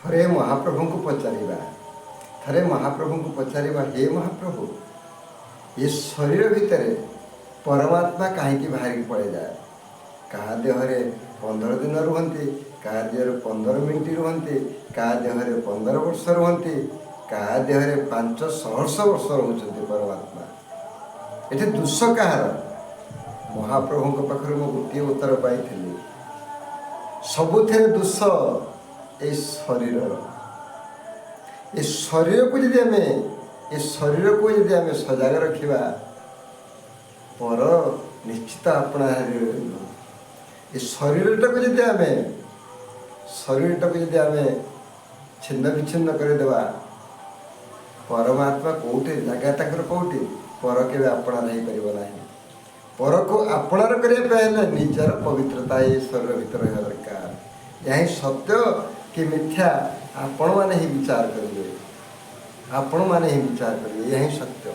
ଥରେ ମହାପ୍ରଭୁଙ୍କୁ ପଚାରିବା ଥରେ ମହାପ୍ରଭୁଙ୍କୁ ପଚାରିବା, ହେ ମହାପ୍ରଭୁ, ଏ ଶରୀର ଭିତରେ ପରମାତ୍ମା କାହିଁକି ବାହାରିକି ପଳେଇଯାଏ? କାହା ଦେହରେ 15 ଦିନ ରୁହନ୍ତି, କାହା ଦେହରେ 15 ମିନିଟ୍ ରୁହନ୍ତି, କାହା ଦେହରେ 15 ବର୍ଷ ରୁହନ୍ତି, କାହା ଦେହରେ 500 ବର୍ଷ ରହୁଛନ୍ତି ପରମାତ୍ମା। ଏଠି ଦୋଷ କାହାର? ମହାପ୍ରଭୁଙ୍କ ପାଖରୁ ମୁଁ ଗୋଟିଏ ଉତ୍ତର ପାଇଥିଲି, ସବୁଥିରେ ଦୋଷ এই ଶରୀରର। ଏ ଶରୀରକୁ ଯଦି ଆମେ ସଜାଗ ରଖିବା, ପର ନିଶ୍ଚିତ ଆପଣା ରହିବ। ଏ ଶରୀରଟାକୁ ଯଦି ଆମେ ଛିନ୍ନ ବିଚ୍ଛିନ୍ନ କରିଦେବା, ପରମାତ୍ମା କେଉଁଠି, ଜାଗା ତାଙ୍କର କେଉଁଠି? ପର କେବେ ଆପଣାର ହେଇପାରିବ ନାହିଁ। ପରକୁ ଆପଣାର କରିବା ପାଇଁ ହେଲେ ନିଜର ପବିତ୍ରତା ଏ ଶରୀର ଭିତରେ ରହିବା ଦରକାର। ଏହା ହିଁ ସତ୍ୟ କି ମିଥ୍ୟା ଆପଣମାନେ ହିଁ ବିଚାର କରିବେ, ଏହା ହିଁ ସତ୍ୟ।